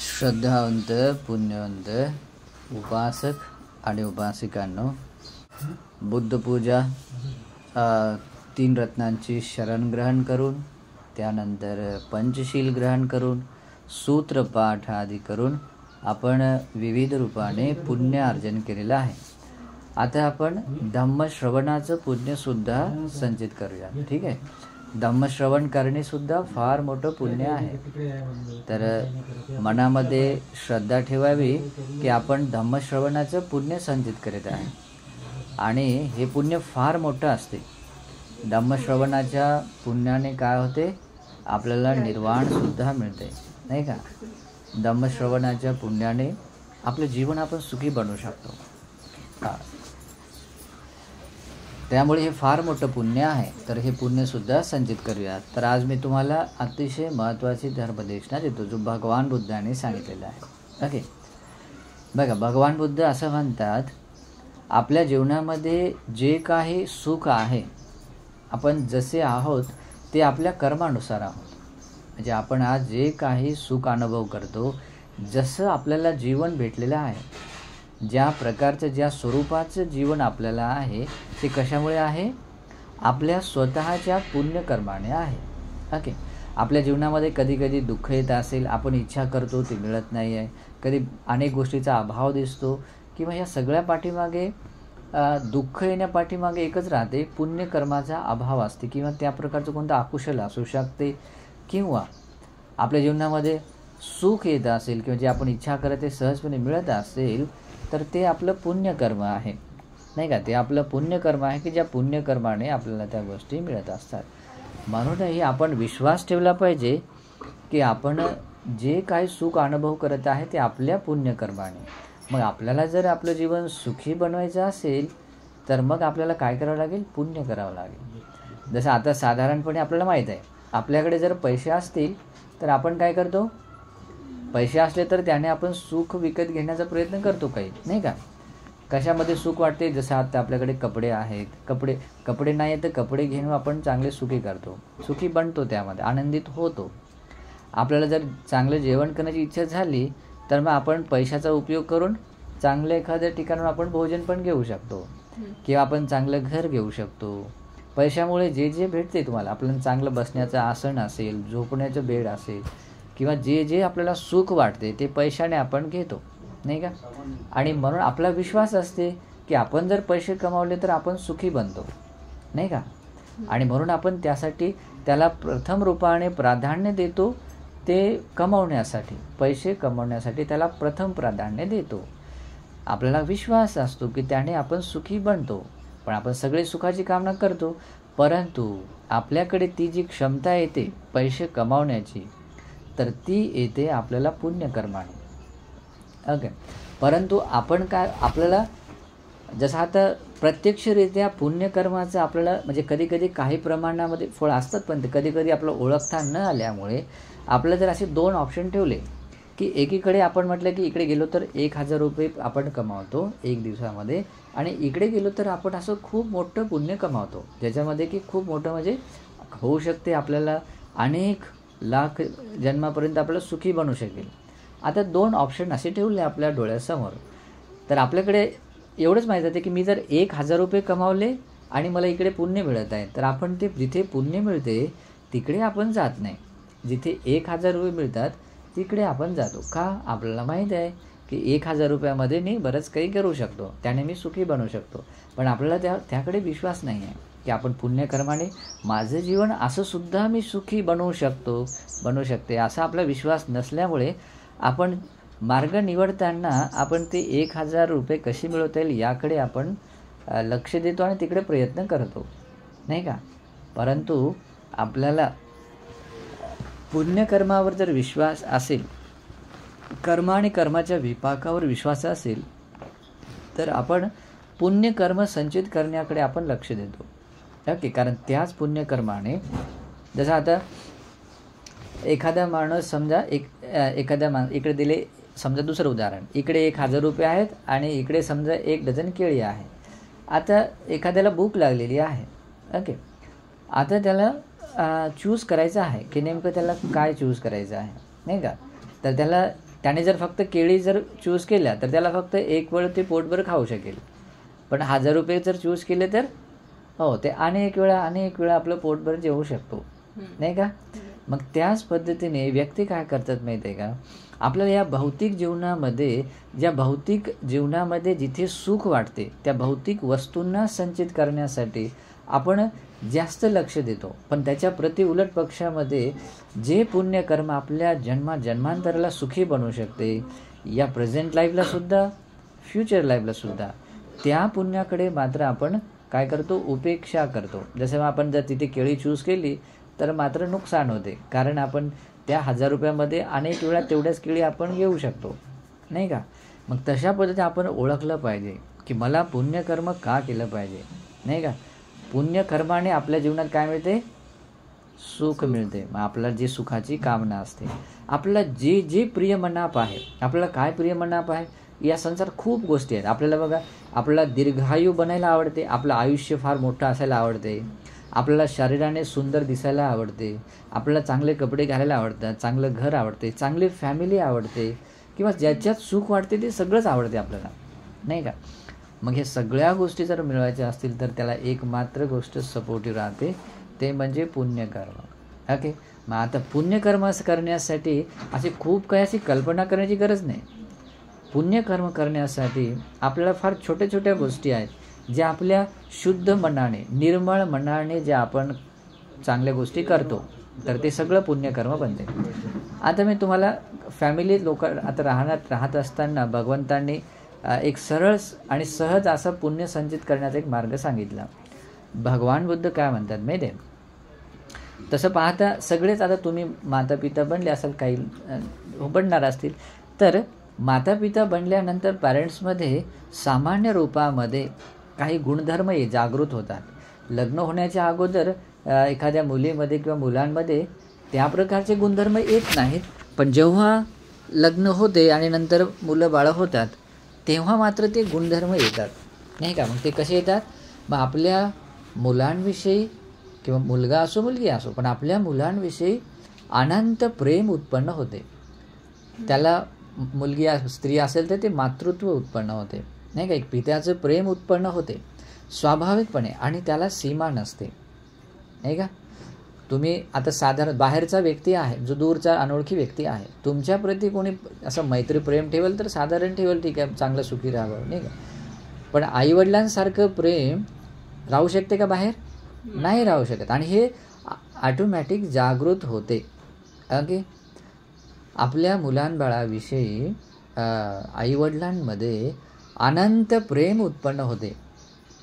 श्रद्धावंत पुण्यवंत उपासक आणि उपासिकांनो, बुद्धपूजा 3 रत्नांची शरण ग्रहण करून, त्यानंतर पंचशील ग्रहण करून, सूत्रपाठ आदी करून आपण विविध रूपाने पुण्य अर्जन केलेलं आहे. आता आपण धम्मश्रवणाचं पुण्यसुद्धा संचित करूया. ठीक आहे. धम्मश्रवण करणे सुद्धा फार मोठं पुण्य आहे. तर मनामध्ये श्रद्धा ठेवावी की आपण धम्मश्रवणाचं पुण्य संचित करीत आहे आणि हे पुण्य फार मोठं असते. धम्मश्रवणाच्या पुण्याने काय होते, आपल्याला निर्वाण सुद्धा मिळते, नाही का. धम्मश्रवणाच्या पुण्याने आपलं जीवन आपण सुखी बनवू शकतो. त्यामुळे हे फार मोठं पुण्य आहे. तर हे पुण्यसुद्धा संचित करूया. तर आज मी तुम्हाला अतिशय महत्त्वाची धर्मदेशना देतो, जो भगवान बुद्धाने सांगितलेला आहे. ओके. बघा, भगवान बुद्ध असं म्हणतात, आपल्या जीवनामध्ये जे काही सुख आहे, आपण जसे आहोत ते आपल्या कर्मानुसार आहोत. म्हणजे आपण आज जे काही सुख अनुभव करतो, जसं आपल्याला जीवन भेटलेलं आहे, ज्या प्रकारचं ज्या स्वरूपाचं जीवन आपल्याला आहे, ते कशामुळे आहे, आपल्या स्वतःच्या पुण्यकर्माने आहे. ओके. आपल्या जीवनामध्ये कधी कधी दुःख येत असेल, आपण इच्छा करतो ते मिळत नाही आहे, कधी अनेक गोष्टीचा अभाव दिसतो, किंवा या सगळ्या पाठीमागे दुःख येण्यापाठीमागे एकच राहते, पुण्यकर्माचा अभाव असते, किंवा त्या प्रकारचं कोणतं अकुशल असू शकते, किंवा आपल्या जीवनामध्ये सुख येत असेल किंवा जे आपण इच्छा करत ते सहजपणे मिळत असेल, तर ते आपलं पुण्यकर्म आहे, नाही का. ते आपलं पुण्यकर्म आहे की ज्या पुण्यकर्माने आपल्याला त्या गोष्टी मिळत असतात. म्हणूनही आपण विश्वास ठेवला पाहिजे की आपण जे काही सुख अनुभव करत आहे ते आपल्या पुण्यकर्माने. मग आपल्याला जर आपलं जीवन सुखी बनवायचं असेल तर मग आपल्याला काय करावं लागेल, पुण्य करावं लागेल. जसं आता साधारणपणे आपल्याला माहीत आहे, आपल्याकडे जर पैसे असतील तर आपण काय करतो, पैसे असले तर त्याने आपण सुख विकत घेण्याचा प्रयत्न करतो काही, नाही का. कशामध्ये सुख वाटते, जसं आता आपल्याकडे कपडे आहेत, कपडे नाही आहेत तर कपडे घेऊन आपण चांगले सुखी करतो, सुखी बनतो, त्यामध्ये आनंदित होतो. आपल्याला जर चांगलं जेवण करण्याची इच्छा झाली तर मग आपण पैशाचा उपयोग करून चांगलं एखाद्या ठिकाणावर आपण भोजन पण घेऊ शकतो, किंवा आपण चांगलं घर घेऊ शकतो. पैशामुळे जे जे भेटते तुम्हाला, आपल्याला चांगलं बसण्याचं आसन असेल, झोपण्याचं बेड असेल, किंवा जे जे आपल्याला सुख वाटते ते पैशाने आपण घेतो, नाही का. आणि म्हणून आपला विश्वास असते की आपण जर पैसे कमावले तर आपण सुखी बनतो, नाही का. आणि म्हणून आपण त्यासाठी त्याला प्रथम रूपाने प्राधान्य देतो, ते कमावण्यासाठी, पैसे कमावण्यासाठी त्याला प्रथम प्राधान्य देतो. आपल्याला विश्वास असतो की त्याने आपण सुखी बनतो. पण आपण सगळे सुखाची कामना करतो, परंतु आपल्याकडे ती जी क्षमता येते पैसे कमावण्याची, तर ती येते आपल्याला पुण्यकर्माने. ओके. परंतु आपण काय, आपल्याला जसं आता प्रत्यक्षरित्या पुण्यकर्माचं आपल्याला म्हणजे कधी कधी काही प्रमाणामध्ये फळ असतात, पण ते कधी कधी आपलं ओळखता न आल्यामुळे आपल्याला जर असे 2 ऑप्शन ठेवले की एकीकडे आपण म्हटलं की इकडे गेलो तर 1000 रुपये आपण कमावतो 1 दिवसामध्ये, आणि इकडे गेलो तर आपण असं खूप मोठं पुण्य कमावतो, ज्याच्यामध्ये की खूप मोठं म्हणजे होऊ शकते आपल्याला अनेक लाख जन्मापर्यंत आपल्याला सुखी बनवू शकेल. आता 2 ऑप्शन असे ठेवले आपल्या डोळ्यासमोर, तर आपल्याकडे एवढंच माहीत आहे की मी जर 1000 रुपये कमावले आणि मला इकडे पुण्य मिळत आहे, तर आपण ते जिथे पुण्य मिळते तिकडे आपण जात नाही. जिथे 1000 रुपये मिळतात तिकडे आपण जातो. का? आपल्याला माहीत आहे की 1000 रुपयामध्ये मी बरंच काही करू शकतो, त्याने मी सुखी बनवू शकतो. पण आपल्याला त्याकडे विश्वास नाही आहे की आपण पुण्यकर्माने माझं जीवन असं सुद्धा मी सुखी बनवू शकते, असा आपला विश्वास नसल्यामुळे आपण मार्ग निवडताना आपण ते 1000 रुपये कशी मिळवता येईल याकडे आपण लक्ष देतो आणि तिकडे प्रयत्न करतो, नाही का. परंतु आपल्याला पुण्यकर्मावर जर विश्वास असेल, कर्म आणि कर्माच्या विपाकावर विश्वास असेल, तर आपण पुण्यकर्म संचित करण्याकडे आपण लक्ष देतो. ओके. कारण त्याच पुण्यकर्माने, जसं आता एखादा माणूस समजा इकडे दिले, समजा दुसरं उदाहरण, इकडे 1000 रुपये आहेत आणि इकडे समजा 1 डझन केळी आहे. आता एखाद्याला भूक लागलेली आहे. ओके. आता त्याला चूज करायचं आहे की नेमकं त्याला काय चूज करायचं आहे, नाही का. तर त्याने जर फक्त केळी जर चूज केल्या तर त्याला फक्त एक वेळ ते पोटभर खाऊ शकेल. पण 1000 रुपये जर चूज केले तर हो ते अनेक वेळा आपलं पोटभर जेवू शकतो, नाही का. मग त्याच पद्धतीने व्यक्ती काय करतात माहिती आहे का, आपल्याला या भौतिक जीवनामध्ये जिथे सुख वाटते त्या भौतिक वस्तूंना संचित करण्यासाठी आपण जास्त लक्ष देतो. पण त्याच्या प्रति उलट पक्षामध्ये जे पुण्यकर्म आपल्या जन्मांतराला सुखी बनवू शकते, या प्रेझेंट लाईफला सुद्धा फ्युचर लाईफला सुद्धा, त्या पुण्याकडे मात्र आपण काय करतो, उपेक्षा करतो. जसं आपण जर तिथे केळी चूज केली तर मात्र नुकसान होते, कारण आपण त्या 1000 रुपयामध्ये अनेक वेळा तेवढ्याच केळी आपण घेऊ शकतो, नाही का. मग तशा पद्धतीने आपण ओळखलं पाहिजे की मला पुण्यकर्म का केलं पाहिजे, नाही का. पुण्यकर्माने आपल्या जीवनात काय मिळते, सुख मिळते. मग आपल्याला जी सुखाची कामना असते, आपल्याला जे प्रिय मनाप आहे, आपल्याला काय प्रिय मनाप आहे, या संसारात खूप गोष्टी आहेत. आपल्याला बघा, आपल्याला दीर्घायू बनायला आवडते, आपलं आयुष्य फार मोठं असायला आवडते, आपल्याला शरीराने सुंदर दिसायला आवडते, आपल्याला चांगले कपडे घालायला आवडतात, चांगलं घर आवडते, चांगली फॅमिली आवडते, किंवा ज्याच्यात सुख वाटते ते सगळंच आवडते आपल्याला, नाही का. मग हे सगळ्या गोष्टी जर मिळवायच्या असतील तर त्याला एक मात्र गोष्ट सपोर्टिव्ह राहते, ते म्हणजे पुण्यकर्म. ओके. मग आता पुण्यकर्म करण्यासाठी अशी खूप काही अशी कल्पना करण्याची गरज नाही. पुण्यकर्म करण्यासाठी आपल्याला फार छोट्या छोट्या गोष्टी आहेत ज्या आपल्या शुद्ध मनाने, निर्मळ मनाने ज्या आपण चांगल्या गोष्टी करतो तर ते सगळं पुण्यकर्म बनते. आता मी तुम्हाला फॅमिली लोक आता राहत असताना भगवंतांनी एक सरळ आणि सहज असा पुण्य संचित करण्याचा एक मार्ग सांगितला. भगवान बुद्ध काय म्हणतात माहिती आहे, तसं पाहता सगळेच आता तुम्ही माता पिता बनले असाल, काही बनणार असतील, तर माता पिता बनल्यानंतर पॅरेंट्समध्ये सामान्य रूपामध्ये काही गुणधर्म जागृत होतात. लग्न होण्याच्या अगोदर एखाद्या मुलीमध्ये किंवा मुलांमध्ये त्या प्रकारचे गुणधर्म येत नाहीत, पण जेव्हा लग्न होते आणि नंतर मुलं बाळं होतात तेव्हा मात्र ते गुणधर्म येतात, नाही का. मग ते कसे येतात, मग आपल्या मुलांविषयी किंवा मुलगा असो मुलगी असो, पण आपल्या मुलांविषयी अनंत प्रेम उत्पन्न होते. त्याला मुलगी स्त्री असेल तर ते मातृत्व उत्पन्न होते, नाही का. एक पित्याचं प्रेम उत्पन्न होते स्वाभाविकपणे, आणि त्याला सीमा नसते, नाही का. तुम्ही आता साधारण बाहेरचा व्यक्ती आहे, जो दूरचा अनोळखी व्यक्ती आहे, तुमच्याप्रती कोणी असं मैत्री प्रेम ठेवेल तर साधारण ठेवेल, ठीक आहे, चांगलं सुखी राहावं, नाही का. पण आईवडिलांसारखं प्रेम राहू शकते का बाहेर, नाही राहू शकत. आणि हे ऑटोमॅटिक जागृत होते. ओके. आपल्या मुलांबाळाविषयी आईवडिलांमध्ये अनंत प्रेम उत्पन्न होते,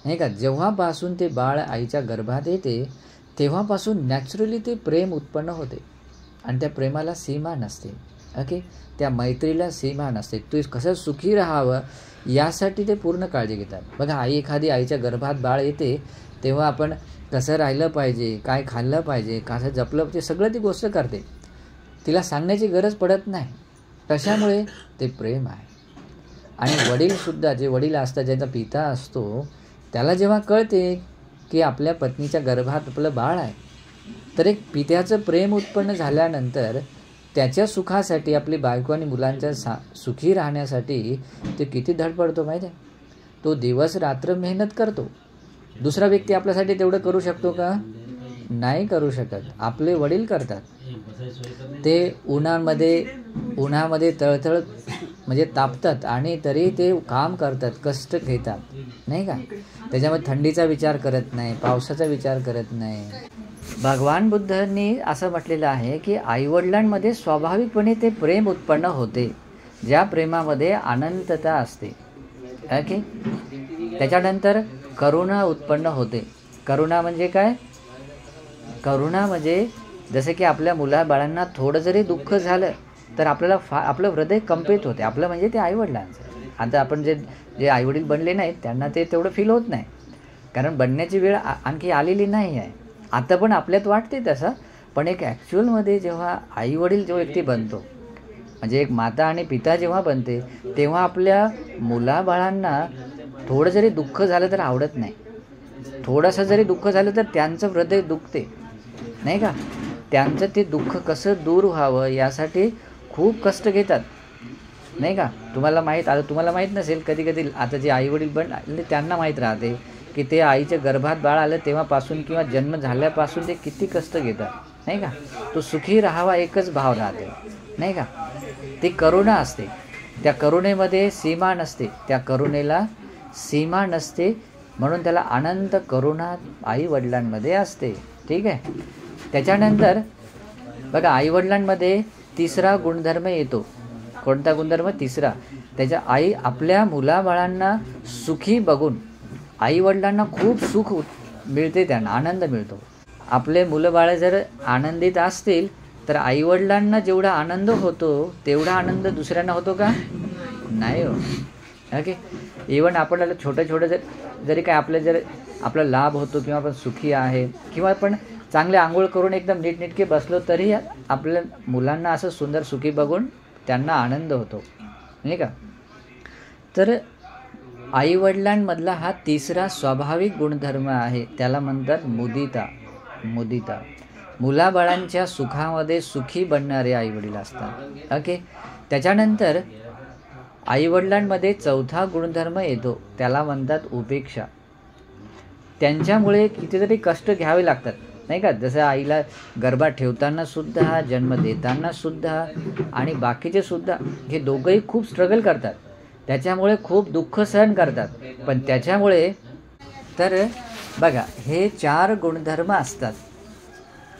नाही का. जेव्हापासून ते बाळ आईच्या गर्भात येते तेव्हापासून नॅचरली ते प्रेम उत्पन्न होते, आणि त्या प्रेमाला सीमा नसते. ओके. त्या मैत्रीला सीमा नसते. तू कसं सुखी राहावं यासाठी ते पूर्ण काळजी घेतात. बघा, एखादी आईच्या गर्भात बाळ येते तेव्हा आपण कसं राहिलं पाहिजे, काय खाल्लं पाहिजे, कसं जपलं पाहिजे, सगळं ती गोष्ट करते. तिला सांगण्याची गरज पडत नाही. कशामुळे, ते प्रेम आहे. आणि वडीलसुद्धा, जे वडील असतात, ज्याचा पिता असतो, त्याला जेव्हा कळते की आपल्या पत्नीच्या गर्भात आपलं बाळ आहे, तर एक पित्याचं प्रेम उत्पन्न झाल्यानंतर त्याच्या सुखासाठी, आपली बायको आणि मुलांच्या सुखी राहण्यासाठी ते किती धडपडतो माहिती आहे. तो दिवस रात्र मेहनत करतो. दुसरा व्यक्ती आपल्यासाठी तेवढं करू शकतो का, नाही करू शकत. आपले वडील करतात. ते उन्हामध्ये तळतळ म्हणजे तापतात आणि तरी ते काम करतात, कष्ट घेतात, नाही का. त्याच्यामध्ये थंडीचा विचार करत नाही, पावसाचा विचार करत नाही. भगवान बुद्धांनी असं म्हटलेलं आहे की आईवडिलांमध्ये स्वाभाविकपणे ते प्रेम उत्पन्न होते, ज्या प्रेमामध्ये अनंतता असते. ओके. त्याच्यानंतर करुणा उत्पन्न होते. करुणा म्हणजे काय, करुणा म्हणजे जसं की आपल्या मुलाबाळांना थोडं जरी दुःख झालं तर आपल्याला आपलं हृदय कंपित होते. आपलं म्हणजे ते आईवडिलांचं. आता आपण जे आईवडील बनले नाहीत त्यांना ते तेवढं फील होत नाही, कारण बनण्याची वेळ आणखी आलेली नाही आहे. आता पण आपल्यात वाटते तसं, पण एक ॲक्च्युअलमध्ये जेव्हा आईवडील जो व्यक्ती बनतो, म्हणजे एक माता आणि पिता जेव्हा बनते, तेव्हा आपल्या मुलाबाळांना थोडं जरी दुःख झालं तर आवडत नाही. थोडंसं जरी दुःख झालं तर त्यांचं हृदय दुखते, नाही का. त्यांचं ते दुःख कसं दूर व्हावं यासाठी खूप कष्ट घेतात, नाही का. तुम्हाला माहीत नसेल, कधी कधी आता जे आईवडील पण त्यांना माहीत राहते की ते आईच्या गर्भात बाळ आलं तेव्हापासून किंवा जन्म झाल्यापासून ते किती कष्ट घेतात, नाही का. तो सुखी राहावा एकच भाव राहते, नाही का. ती करुणा असते, त्या करुणेमध्ये सीमा नसते, त्या करुणेला सीमा नसते, म्हणून त्याला अनंत करुणा आईवडिलांमध्ये असते, ठीक आहे. त्याच्यानंतर बघा, आईवडिलांमध्ये तिसरा गुणधर्म येतो. कोणता गुणधर्म? तिसरा. त्याच्या आई आपल्या मुलाबाळांना सुखी बघून, आईवडिलांना खूप सुख मिळते, त्यांना आनंद मिळतो. आपले मुलं बाळं जर आनंदित असतील तर आईवडिलांना जेवढा आनंद होतो तेवढा आनंद दुसऱ्यांना होतो का? नाही हो. ओके. इवन आपल्याला छोटं जरी काय आपला लाभ होतो किंवा आपण सुखी आहे किंवा आपण चांगले आंघोळ करून एकदम नीटनेटके बसलो तरी आपल्या मुलांना असं सुंदर सुखी बघून त्यांना आनंद होतो, नाही का. तर आईवडिलांमधला हा तिसरा स्वाभाविक गुणधर्म आहे, त्याला म्हणतात मुदिता. मुलाबाळांच्या सुखामध्ये सुखी बनणारे आईवडील असतात. ओके. त्याच्यानंतर आईवडिलांमध्ये चौथा गुणधर्म येतो, त्याला म्हणतात उपेक्षा. त्यांच्यामुळे कितीतरी कष्ट घ्यावे लागतात, नाही का. जसं आईला गर्भात ठेवताना सुद्धा, जन्म देताना सुद्धा आणि बाकीचे सुद्धा, हे दोघंही खूप स्ट्रगल करतात. त्याच्यामुळे खूप दुःख सहन करतात. पण त्याच्यामुळे तर बघा, हे 4 गुणधर्म असतात.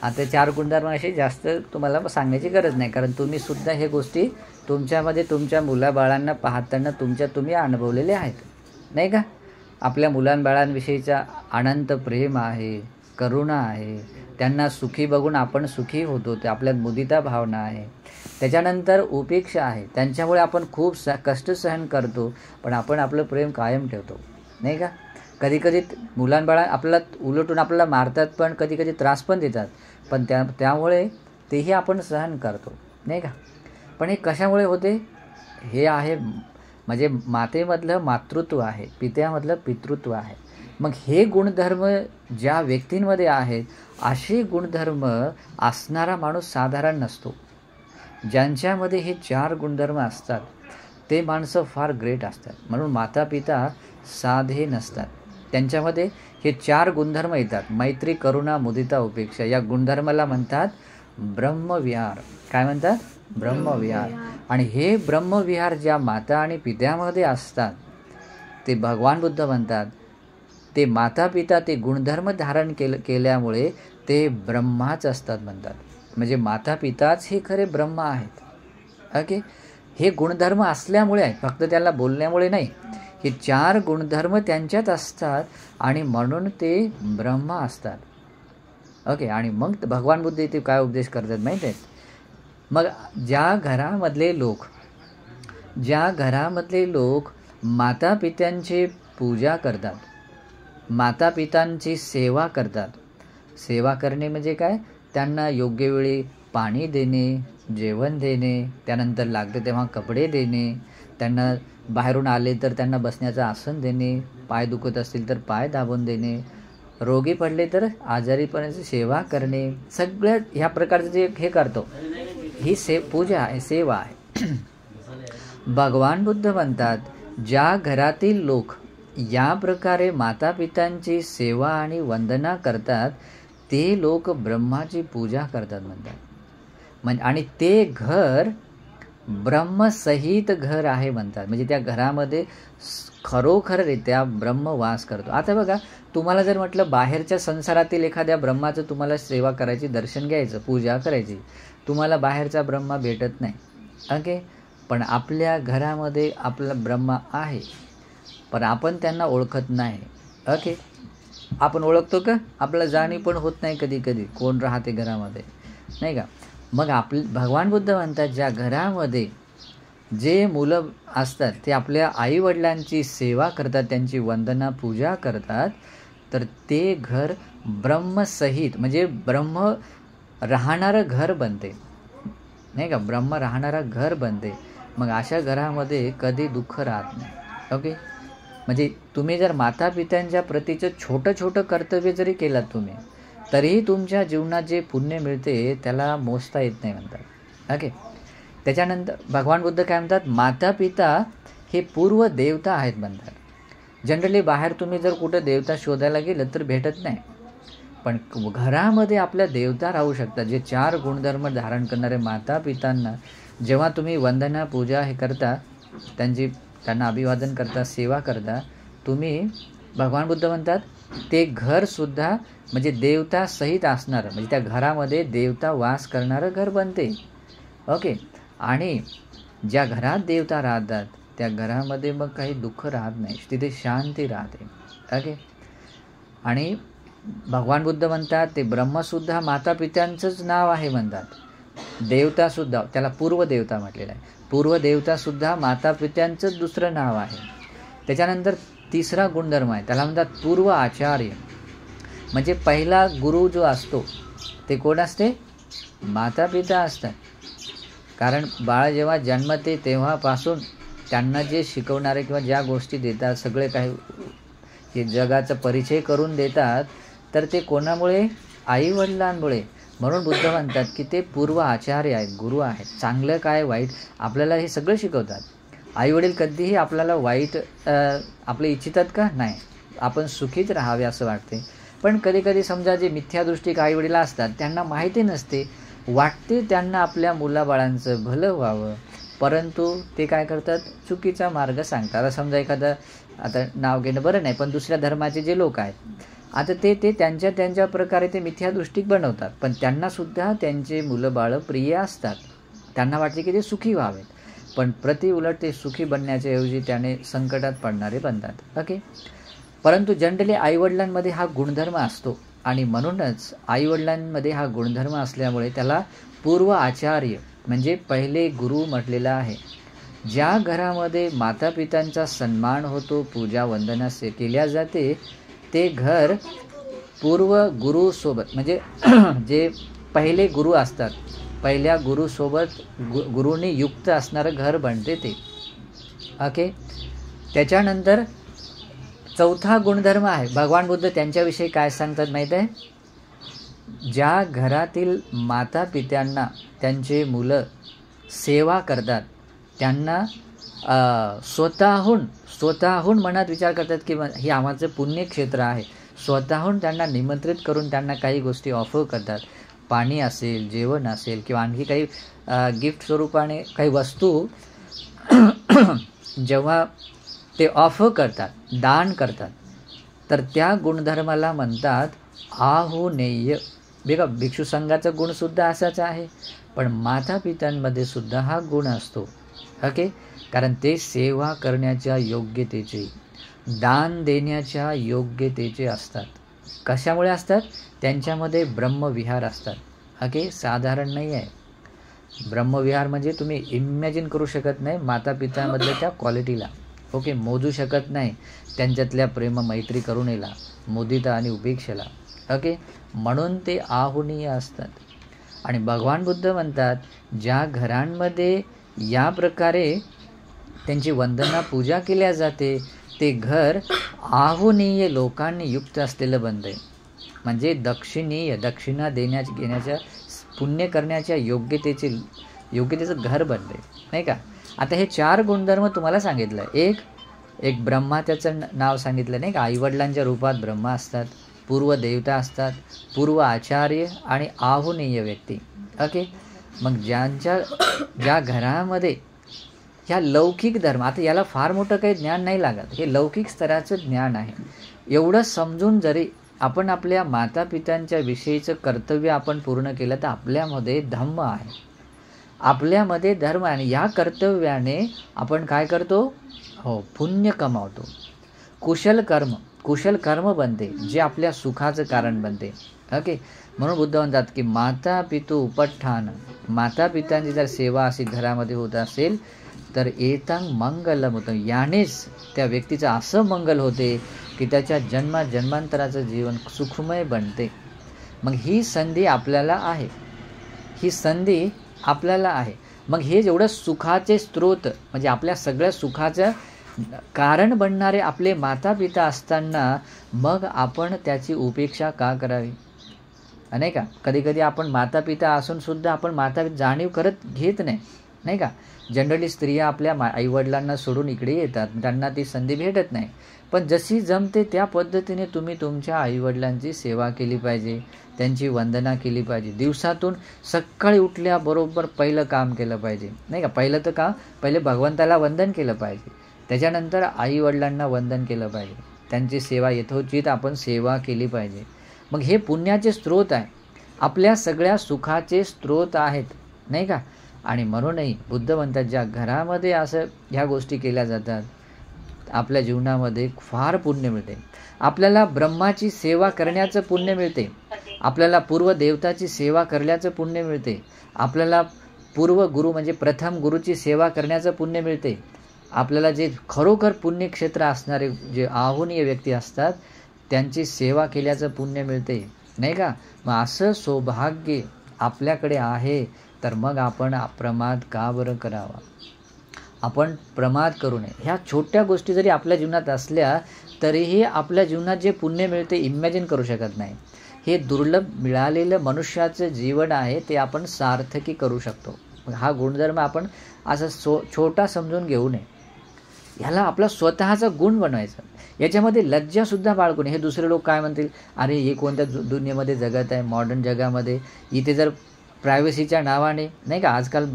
आता 4 गुणधर्म असे जास्त तुम्हाला सांगण्याची गरज नाही, कारण तुम्ही सुद्धा हे गोष्टी तुमच्यामध्ये तुमच्या मुलाबाळांना पाहताना तुम्ही अनुभवलेले आहेत, नाही का. आपल्या मुलांबाळांविषयीचा अनंत प्रेम आहे, करुणा आहे, त्यांना सुखी बघून आपण सुखी होतो, ते आपल्यात मुदिता भावना आहे. त्याच्यानंतर उपेक्षा आहे, त्यांच्यामुळे आपण खूप कष्ट सहन करतो पण आपण आपलं प्रेम कायम ठेवतो, नाही का. कधी कधी मुलांबाळा आपल्याला उलटून आपल्याला मारतात, पण कधी कधी त्रास पण देतात, पण त्यामुळे तेही आपण सहन करतो, नाही का. पण हे कशामुळे होते? हे आहे म्हणजे मातेमधलं मातृत्व आहे, पित्यामधलं पितृत्व आहे. मग हे गुणधर्म ज्या व्यक्तींमध्ये आहेत, असे गुणधर्म असणारा माणूस साधारण नसतो. ज्यांच्यामध्ये हे 4 गुणधर्म असतात ते माणसं फार ग्रेट असतात. म्हणून माता पिता साधे नसतात, त्यांच्यामध्ये हे 4 गुणधर्म येतात. मैत्री, करुणा, मुदिता, उपेक्षा. या गुणधर्माला म्हणतात ब्रह्मविहार. काय म्हणतात? ब्रह्मविहार. आणि हे ब्रह्मविहार ज्या माता आणि पित्यामध्ये असतात ते भगवान बुद्ध म्हणतात, ते माता पिता ते गुणधर्म धारण केल्यामुळे ते ब्रह्माच असतात म्हणतात. म्हणजे माता पिताच हे खरे ब्रह्म आहेत. ओके. हे गुणधर्म असल्यामुळे आहेत, फक्त त्याला बोलण्यामुळे नाही. हे 4 गुणधर्म त्यांच्यात असतात आणि म्हणून ते ब्रह्म असतात. ओके. आणि मग भगवान बुद्ध इथे काय उपदेश करतात माहीत आहे? मग ज्या घरामधले लोक माता पित्यांची पूजा करतात, माता पितांची सेवा करतात. सेवा करणे म्हणजे काय? त्यांना योग्य वेळी पाणी देणे, जेवण देणे, त्यानंतर लागते तेव्हा कपडे देणे, त्यांना बाहेरून आले तर त्यांना बसण्याचं आसन देणे, पाय दुखत असतील तर पाय दाबून देणे, रोगी पडले तर आजारीपणाची सेवा करणे, सगळ्या ह्या प्रकारचं जे हे करतो, ही पूजा आहे, सेवा आहे. भगवान बुद्ध म्हणतात, ज्या घरातील लोक या प्रकारे माता पितांची सेवा आणि वंदना करतात ते लोक ब्रह्माची पूजा करतात म्हणतात. आणि ते घर ब्रह्मसहित घर आहे म्हणतात. म्हणजे त्या घरामध्ये खरोखररित्या ब्रह्म वास करतो. आता बघा, तुम्हाला जर म्हटलं बाहेरच्या संसारातील एखाद्या ब्रह्माचं तुम्हाला सेवा करायची, दर्शन घ्यायचं, पूजा करायची, तुम्हाला बाहेरचा ब्रह्मा भेटत नाही. ओके. पण आपल्या घरामध्ये आपला ब्रह्मा आहे, पण आपण त्यांना ओळखत नाही. ओके. आपण ओळखतो का? आपल्याला जाणीव पण होत नाही कधी कधी कोण राहते घरामध्ये, नाही का. मग भगवान बुद्ध म्हणतात, ज्या घरामध्ये जे मुलं असतात ते आपल्या आईवडिलांची सेवा करतात, त्यांची वंदना पूजा करतात, तर ते घर ब्रह्मसहित म्हणजे ब्रह्म राहणारं घर बनते, नाही का. ब्रह्म राहणारा घर बनते. मग अशा घरामध्ये कधी दुःख राहत नाही. ओके. म्हणजे तुम्ही जर माता पित्यांच्या प्रतीचं छोटं कर्तव्य जरी केलात तुम्ही, तरीही तुमच्या जीवनात जे पुण्य मिळते त्याला मोजता येत नाही म्हणतात. ओके. त्याच्यानंतर भगवान बुद्ध काय म्हणतात, माता पिता हे पूर्व देवता आहेत म्हणतात. जनरली बाहेर तुम्ही जर कुठं देवता शोधायला गेलं तर भेटत नाही, पण घरामध्ये आपल्या देवता राहू शकतात. जे 4 गुणधर्म धारण करणारे माता पितांना जेव्हा तुम्ही वंदना पूजा हे करता, त्यांना अभिवादन करता, सेवा करता, तुम्ही भगवान बुद्ध म्हणतात ते घरसुद्धा म्हणजे देवता सहित असणारं, म्हणजे त्या घरामध्ये देवता वास करणारं घर बनते. ओके. आणि ज्या घरात देवता राहतात त्या घरामध्ये मग काही दुःख राहत नाही, तिथे शांती राहते. ओके. आणि भगवान बुद्ध म्हणतात ते ब्रह्मसुद्धा माता पित्यांचंच नाव आहे म्हणतात. देवतासुद्धा, त्याला पूर्व देवता म्हटलेलं आहे, पूर्व देवतासुद्धा माता पित्यांचंच दुसरं नाव आहे. त्याच्यानंतर 3रा गुणधर्म आहे, त्याला म्हणतात पूर्व आचार्य. म्हणजे पहिला गुरु जो असतो ते कोण असते, माता पिता असतात. कारण बाळ जेव्हा जन्मते तेव्हापासून त्यांना जे शिकवणारे किंवा ज्या गोष्टी देतात, सगळे काही हे जगाचा परिचय करून देतात, तर ते कोणामुळे, आईवडिलांमुळे. म्हणून बुद्ध म्हणतात की ते पूर्व आचार्य आहेत, गुरु आहेत. चांगलं काय वाईट आपल्याला हे सगळं शिकवतात. आईवडील कधीही आपल्याला वाईट आपले इच्छितात का, नाही, आपण सुखीच राहावे असं वाटते. पण कधी कधी समजा जे मिथ्यादृष्टिक आईवडील असतात त्यांना माहिती नसते, वाटते त्यांना आपल्या मुलाबाळांचं भलं व्हावं, परंतु ते काय करतात, चुकीचा मार्ग सांगतात. आता समजा एखादं, आता नाव घेणं बरं नाही, पण दुसऱ्या धर्माचे जे लोक आहेत, आता ते त्यांच्या प्रकारे ते मिथ्यादृष्टिक बनवतात, पण त्यांनासुद्धा त्यांचे मुलं बाळं प्रिय असतात. त्यांना वाटते की ते सुखी व्हावेत, पण उलट ते सुखी बनण्याच्या ऐवजी त्याने संकटात पडणारे बनतात. ओके. परंतु जनरली आईवडिलांमध्ये हा गुणधर्म असतो, आणि म्हणूनच आईवडिलांमध्ये हा गुणधर्म असल्यामुळे त्याला पूर्व आचार्य म्हणजे पहिले गुरु म्हटलेलं आहे. ज्या घरामध्ये माता पित्यांचा सन्मान होतो, पूजा वंदना केल्या जाते, ते घर पूर्व गुरुसोबत म्हणजे जे पहिले गुरु असतात, पहिल्या गुरुसोबत गुरुनी युक्त असणारं घर बनते ते. ओके. त्याच्यानंतर 4था गुणधर्म आहे, भगवान बुद्ध त्यांच्याविषयी काय सांगतात माहीत आहे, ज्या घरातील माता पित्यांना त्यांचे मुलं सेवा करतात, त्यांना स्वतःहून मनात विचार करतात की हे आम्हाचं पुण्यक्षेत्र आहे, स्वतःहून त्यांना निमंत्रित करून त्यांना काही गोष्टी ऑफर करतात, पाणी असेल, जेवण असेल, किंवा आणखी काही गिफ्ट स्वरूपाने काही वस्तू जेव्हा ते ऑफर करतात, दान करतात, तर त्या गुणधर्माला म्हणतात आहुनेय. बघा, भिक्षू संघाचा गुणसुद्धा असाच आहे, पण माता पित्यांमध्ये सुद्धा हा गुण असतो. ओके. कारण ते सेवा करण्याच्या योग्यतेचे, दान देण्याच्या योग्यतेचे असतात. कशामुळे असतात, त्यांच्यामध्ये ब्रह्मविहार असतात. ओके. साधारण नाही आहे. ब्रह्मविहार म्हणजे तुम्ही इमॅजिन करू शकत नाही माता पित्यामधल्या त्या क्वालिटीला. ओके. मोजू शकत नाही त्यांच्यातल्या प्रेम मैत्री करुणेला, मुदिता आणि उपेक्षेला. ओके. म्हणून ते आहुनीय असतात. आणि भगवान बुद्ध म्हणतात ज्या घरांमध्ये या प्रकारे त्यांची वंदना पूजा केल्या जाते, ते घर आहुनीय लोकांनी युक्त असलेलं बनते. म्हणजे दक्षिणा घेण्याच्या पुण्य करण्याच्या योग्यतेचं घर बनते, नाही का. आता हे 4 गुणधर्म तुम्हाला सांगितलं. एक ब्रह्मा, त्याचं नाव सांगितलं नाही का, आईवडिलांच्या रूपात ब्रह्मा असतात, पूर्व देवता असतात, पूर्व आचार्य आणि आहुनीय व्यक्ती. ओके. मग ज्या घरामध्ये ह्या लौकिक धर्म, आता याला फार मोठं काही ज्ञान नाही लागत, हे लौकिक स्तराचं ज्ञान आहे. एवढं समजून जरी आपण आपल्या माता पित्यांच्या विषयीचं कर्तव्य आपण पूर्ण केलं तर आपल्यामध्ये धम्म आहे, आपल्यामध्ये धर्म आहे. आणि या कर्तव्याने आपण काय करतो, हो, पुण्य कमावतो, कुशल कर्म बनते, जे आपल्या सुखाचं कारण बनते. ओके. म्हणून बुद्ध म्हणतात की माता पितू उपठ्ठान, माता पित्यांची जर सेवा अशी घरामध्ये होत असेल तर एतांग मंगलम होतं, यानेच त्या व्यक्तीचं असं मंगल होते की त्याच्या जन्मांतराचं जीवन सुखमय बनते. मग ही संधी आपल्याला आहे, मग हे जेवढं सुखाचे स्रोत म्हणजे आपल्या सगळ्या सुखाचं कारण बनणारे आपले माता पिता असताना मग आपण त्याची उपेक्षा का करावी. नाही का. कधी कधी आपण माता पिता असून सुद्धा आपण माता जाणीव करत घेत नाही, नाही का. जनरली स्त्रिया आपल्या आईवडिलांना सोडून इकडे येतात, त्यांना ती संधी भेटत नाही. पण जशी जमते त्या पद्धतीने तुम्ही तुमच्या आईवडिलांची सेवा केली पाहिजे, त्यांची वंदना केली पाहिजे. दिवसातून सकाळी उठल्याबरोबर पहिलं काम केलं पाहिजे, नाही का. पहिलं तर का, पहिले भगवंताला वंदन केलं पाहिजे, त्याच्यानंतर आईवडिलांना वंदन केलं पाहिजे, त्यांची सेवा यथोचित आपण सेवा केली पाहिजे. मग हे पुण्याचे स्रोत आहे, आपल्या सगळ्या सुखाचे स्रोत आहेत, नाही का. आणि म्हणूनही बुद्ध म्हणतात ज्या घरामध्ये असं ह्या गोष्टी केल्या जातात आपल्या जीवनामध्ये फार पुण्य मिळते. आपल्याला ब्रह्माची सेवा करण्याचं पुण्य मिळते, आपल्याला पूर्व देवताची सेवा करण्याचं पुण्य मिळते, आपल्याला पूर्व गुरु म्हणजे प्रथम गुरुची सेवा करण्याचं पुण्य मिळते. आपल्याला जे खरोखर पुण्यक्षेत्र असणारे जे आहुनीय व्यक्ती असतात त्यांची सेवा केल्याचं पुण्य मिळते, नाही का. मग असं सौभाग्य आपल्याकडे आहे तर मग आपण अप्रमाद का बरं करावा. आपण प्रमाद करू नये. ह्या छोट्या गोष्टी जरी आपल्या जीवनात असल्या तरीही आपल्या जीवनात जे पुण्य मिळते इमॅजिन करू शकत नाही. हे दुर्लभ मिळालेलं मनुष्याचं जीवन आहे, ते आपण सार्थकी करू शकतो. हा गुणधर्म आपण असं छोटा समजून घेऊ नये. ह्याला आपला स्वतःचा गुण बनवायचा. याच्यामध्ये लज्जासुद्धा बाळगू नये. हे दुसरे लोक काय म्हणतील, अरे हे कोणत्या दुनियेमध्ये जगत आहे, मॉडर्न जगामध्ये. इथे जर प्रायव्हसीच्या नावाने, नाही का, आजकाल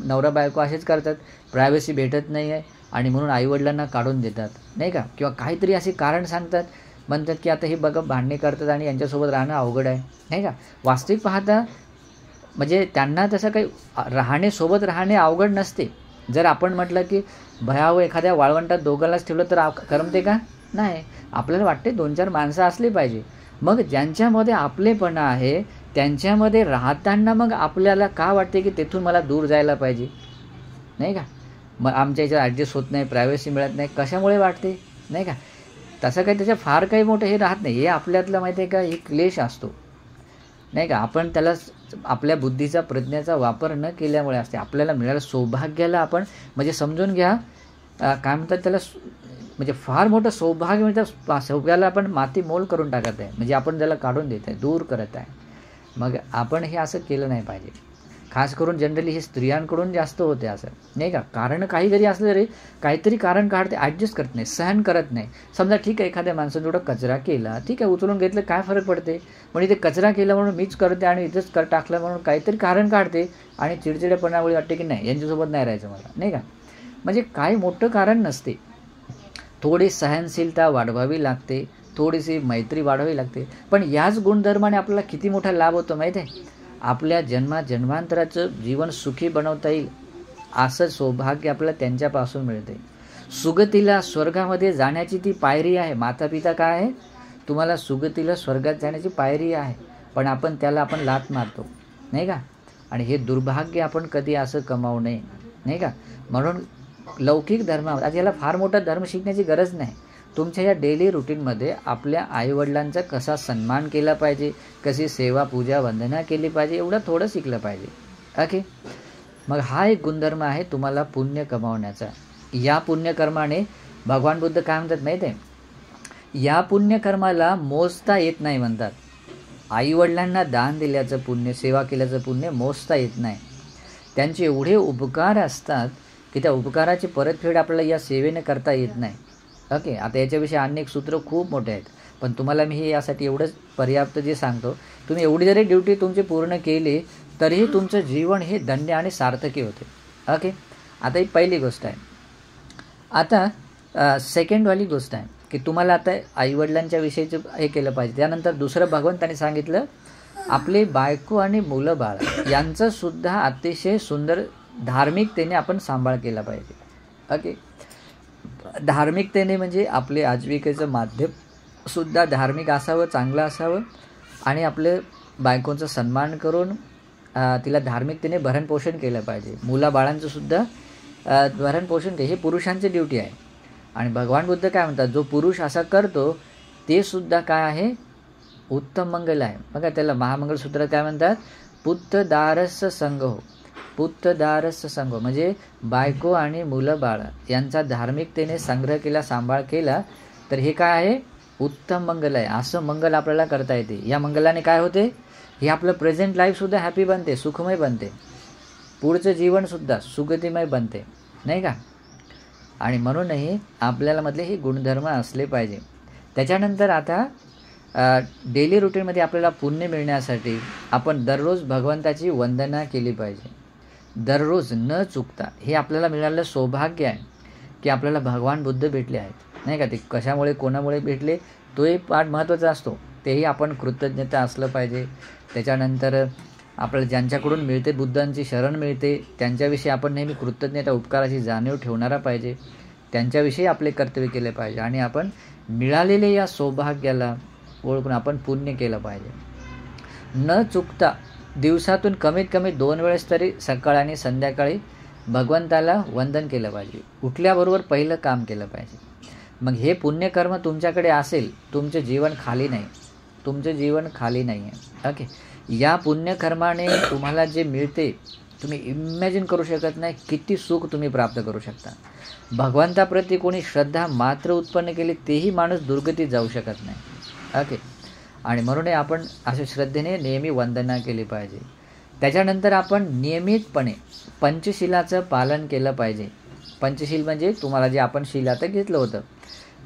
नवरा बायको असेच करतात, प्रायव्हसी भेटत नाही आहे आणि म्हणून आईवडिलांना काढून देतात, नाही का. किंवा काहीतरी असे कारण सांगतात, म्हणतात की आता हे बघा भांडणे करतात आणि यांच्यासोबत राहणं अवघड आहे, नाही का. वास्तविक पाहता म्हणजे त्यांना तसं काही सोबत राहणे अवघड नसते. जर आपण म्हटलं की भयावह एखाद्या वाळवंटात दोघांनाच ठेवलं तर करमते का, नाही. आपल्याला वाटते 2-4 माणसं असली पाहिजे. मग ज्यांच्यामध्ये आपलेपणा आहे त्यांच्यामध्ये राहताना मग आपल्याला का वाटते की तेथून मला दूर जायला पाहिजे, नाही का. मग आमच्या याच्यात ॲडजस्ट होत नाही, प्रायव्हसी मिळत नाही, कशामुळे वाटते, नाही का. तसं काही त्याच्या फार काही मोठं हे राहत नाही. हे आपल्यातलं माहिती आहे का, हे क्लेश असतो, नाही का. आपण त्याला आपल्या बुद्धीचा प्रज्ञेचा वापर न केल्यामुळे असते. आपल्याला मिळालं सौभाग्याला आपण म्हणजे समजून घ्या, काय म्हणतात त्याला, म्हणजे फार मोठं सौभाग्य मिळतं. सौभाग्याला आपण माती मोल करून टाकत आहे, म्हणजे आपण त्याला काढून देत आहे, दूर करत आहे. मग आपण हे असं केलं नाही पाहिजे. खास करून जनरली हे स्त्रियांकडून जास्त होते असं, नाही का. कारण काही जरी असलं तरी काहीतरी कारण काढते, ॲडजस्ट करत नाही, सहन करत नाही. समजा ठीक आहे एखाद्या माणसाने थोडा कचरा केला, ठीक आहे उचलून घेतलं, काय फरक पडते. म्हणजे ते कचरा केला म्हणून मीच करते आणि इथंच टाकलं म्हणून काहीतरी कारण काढते आणि चिडचिडेपणामुळे वाटते की नाही यांच्यासोबत नाही राहायचं मला, नाही का. म्हणजे काही मोठं कारण नसते. थोडी सहनशीलता वाढवावी लागते, थोडीशी मैत्री वाढवावी लागते. पण याच गुणधर्माने आपल्याला किती मोठा लाभ होतो माहीत आहे. आपल्या जन्मांतराचं जीवन सुखी बनवता येईल असं सौभाग्य आपल्याला त्यांच्यापासून मिळते. सुगतीला स्वर्गामध्ये जाण्याची ती पायरी आहे. माता पिता काय आहे, तुम्हाला सुगतीला स्वर्गात जाण्याची पायरी आहे, पण आपण त्याला लाथ मारतो, नाही का. आणि हे दुर्भाग्य आपण कधी असं कमावू नये, नाही का. म्हणून लौकिक धर्म, आता याला फार मोठा धर्म शिकण्याची गरज नाही. तुमच्या या डेली रुटीनमध्ये आपल्या आईवडिलांचा कसा सन्मान केला पाहिजे, कशी सेवा पूजा वंदना केली पाहिजे, एवढं थोडं शिकलं पाहिजे. ओके. मग हा एक गुणधर्म आहे तुम्हाला पुण्य कमावण्याचा. या पुण्यकर्माने भगवान बुद्ध काय म्हणतात माहिती आहे, या पुण्यकर्माला मोजता येत नाही म्हणतात. आईवडिलांना दान दिल्याचं पुण्य, सेवा केल्याचं पुण्य मोजता येत नाही. त्यांचे एवढे उपकार असतात की त्या उपकाराची परतफेड आपल्याला या सेवेने करता येत नाही. ओके. आता याच्याविषयी अनेक सूत्र खूप मोठे आहेत, पण तुम्हाला मी हे यासाठी एवढंच पर्याप्त जे सांगतो, तुम्ही एवढी जरी ड्युटी तुमची पूर्ण केली तरीही तुमचं जीवन हे धन्य आणि सार्थकी होते. ओके. आता ही पहिली गोष्ट आहे. आता सेकंडवाली गोष्ट आहे की तुम्हाला आता आईवडिलांच्या विषयीचं हे केलं पाहिजे. त्यानंतर दुसरं भगवंतांनी सांगितलं, आपले बायको आणि मुलं बाळ यांचं सुद्धा अतिशय सुंदर धार्मिकतेने आपण सांभाळ केला पाहिजे. ओके. धार्मिकतेने म्हणजे आपले आजीविकेचं माध्यमसुद्धा धार्मिक असावं, चांगलं असावं आणि आपले बायकोंचा सन्मान करून तिला धार्मिकतेने भरणपोषण केलं पाहिजे. मुलाबाळांचं सुद्धा भरणपोषण हे पुरुषांची ड्युटी आहे. आणि भगवान बुद्ध काय म्हणतात, जो पुरुष असा करतो ते सुद्धा काय आहे, उत्तम मंगल आहे. बघा त्याला महामंगलसूत्रात काय म्हणतात, पुत्तदारस संगो. पुत्तदारस संगो म्हणजे बायको आणि मुलं बाळ यांचा धार्मिकतेने संग्रह केला, सांभाळ केला तर हे काय आहे, उत्तम मंगल आहे. असं मंगल आपल्याला करता येते. या मंगलाने काय होते, हे आपलं प्रेझेंट लाईफसुद्धा हॅपी बनते, सुखमय बनते, पुढचं जीवनसुद्धा सुगतिमय बनते, नाही का. आणि म्हणूनही आपल्याला मधले हे गुणधर्म असले पाहिजे. त्याच्यानंतर आता डेली रुटीनमध्ये आपल्याला पुण्य मिळण्यासाठी आपण दररोज भगवंताची वंदना केली पाहिजे, दररोज न चुकता. हे आपल्याला मिळालेलं सौभाग्य आहे की आपल्याला भगवान बुद्ध भेटले आहेत, नाही का. ते कशामुळे कोणामुळे भेटले तोही पाठ महत्त्वाचा असतो, तेही आपण कृतज्ञता असलं पाहिजे. त्याच्यानंतर आपल्याला ज्यांच्याकडून मिळते, बुद्धांची शरण मिळते, त्यांच्याविषयी आपण नेहमी कृतज्ञता उपकाराची जाणीव ठेवणारा पाहिजे, त्यांच्याविषयी आपले कर्तव्य केले पाहिजे. आणि आपण मिळालेले या सौभाग्याला ओळखून आपण पुण्य केलं पाहिजे. न चुकता दिवसातून कमीत कमी 2 वेळेस तरी सकाळ आणि संध्याकाळी भगवंताला वंदन केलं पाहिजे. उठल्याबरोबर पहिलं काम केलं पाहिजे. मग हे पुण्यकर्म तुमच्याकडे असेल, तुमचं जीवन खाली नाही, तुमचं जीवन खाली नाही आहे. ओके. या पुण्यकर्माने तुम्हाला जे मिळते तुम्ही इमॅजिन करू शकत नाही, किती सुख तुम्ही प्राप्त करू शकता. भगवंताप्रती कोणी श्रद्धा मात्र उत्पन्न केली तेही माणूस दुर्गतीत जाऊ शकत नाही. ओके. आणि म्हणून आपण अशा श्रद्धेने नेहमी वंदना केली पाहिजे. त्याच्यानंतर आपण नियमितपणे पंचशिलाचं पालन केलं पाहिजे. पंचशील म्हणजे तुम्हाला जे आपण शील आता घेतलं होतं,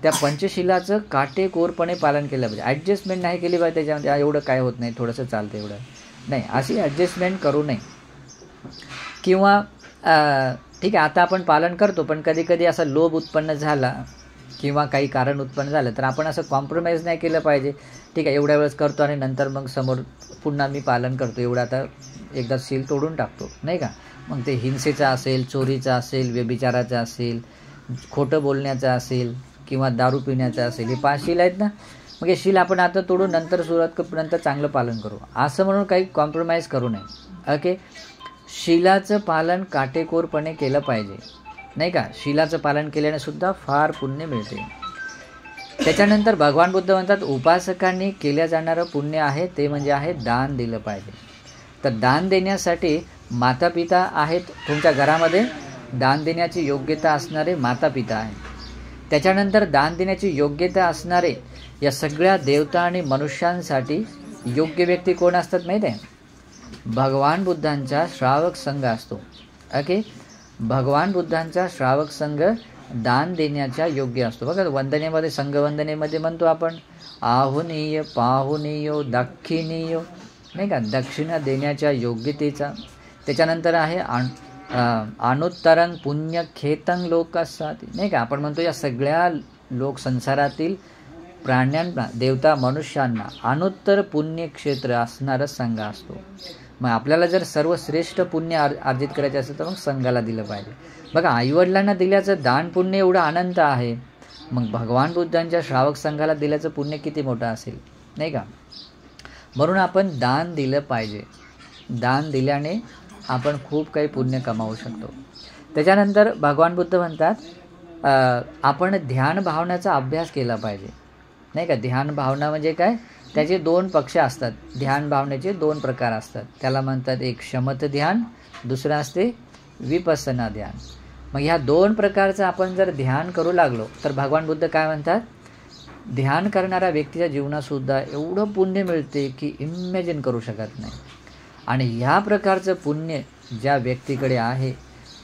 त्या पंचशिलाचं काटेकोरपणे पालन केलं पाहिजे. ॲडजस्टमेंट नाही केली पाहिजे त्याच्यामध्ये, एवढं काय होत नाही, थोडंसं चालतं एवढं नाही, अशी ॲडजस्टमेंट करू नये. किंवा ठीक आहे आता आपण पालन करतो, पण कधी कधी असा लोभ उत्पन्न झाला किंवा काही कारण उत्पन्न झालं तर आपण असं कॉम्प्रोमाइज नाही केलं पाहिजे. ठीक आहे एवढ्या वेळेस करतो आणि नंतर मग समोर पुन्हा मी पालन करतो, एवढं आता एकदा सील तोडून टाकतो, नाही का. मग ते हिंसेचा असेल, चोरीचा असेल, व्यभिचाराचा असेल, खोटं बोलण्याचा असेल किंवा दारू पिण्याचा असेल, हे 5 शील आहेत ना. मग हे शील आपण आता तोडून नंतर चांगलं पालन करू, असं म्हणून काही कॉम्प्रोमाइज करू नये. ओके. शीलाचं पालन काटेकोरपणे केलं पाहिजे, नाही का. शीलाचं पालन केल्याने सुद्धा फार पुण्य मिळते. त्याच्यानंतर भगवान बुद्ध म्हणतात उपासकांनी केल्या जाणारं पुण्य आहे ते म्हणजे आहे दान दिलं पाहिजे. तर दान देण्यासाठी मातापिता आहेत, तुमच्या घरामध्ये दान देण्याची योग्यता असणारे मातापिता आहेत. त्याच्यानंतर दान देण्याची योग्यता असणारे या सगळ्या देवता आणि मनुष्यांसाठी योग्य व्यक्ती कोण असतात माहीत आहे? भगवान बुद्धांचा श्रावक संघ असतो. ओके. भगवान बुद्धांचा श्रावक संघ दान देण्याच्या योग्य असतो. बघा वंदनेमध्ये, संघवंदनेमध्ये म्हणतो आपण आहुनीय पाहुनीयो दाक्षिणीयो, नाही का, दक्षिणा देण्याच्या योग्यतेचा. त्याच्यानंतर आहे अनुत्तरंग पुण्यखेतं लोकासाठी, नाही का. आपण म्हणतो या सगळ्या लोक संसारातील प्राण्यांना, देवता मनुष्यांना अनुत्तर पुण्यक्षेत्र असणारा संघ असतो. मग आपल्याला जर सर्वश्रेष्ठ पुण्य अर्जित करायचे असेल तर मग संघाला दिलं पाहिजे. बघा आईवडिलांना दिल्याचं दान पुण्य एवढं अनंत आहे, मग भगवान बुद्धांच्या श्रावक संघाला दिल्याचं पुण्य किती मोठं असेल, नाही का. म्हणून आपण दान दिलं पाहिजे. दान दिल्याने आपण खूप काही पुण्य कमावू शकतो. त्याच्यानंतर भगवान बुद्ध म्हणतात आपण ध्यान भावनाचा अभ्यास केला पाहिजे, नाही का. ध्यान भावना म्हणजे काय, त्याचे 2 पक्ष असतात. ध्यान भावनेचे 2 प्रकार असतात. त्याला म्हणतात एक शमत ध्यान, दुसरं असते विपස්සना ध्यान. मग ह्या 2 प्रकारचं आपण जर ध्यान करू लागलो तर भगवान बुद्ध काय म्हणतात, ध्यान करणाऱ्या व्यक्तीच्या जीवनातसुद्धा एवढं पुण्य मिळते की इमॅजिन करू शकत नाही. आणि ह्या प्रकारचं पुण्य ज्या व्यक्तीकडे आहे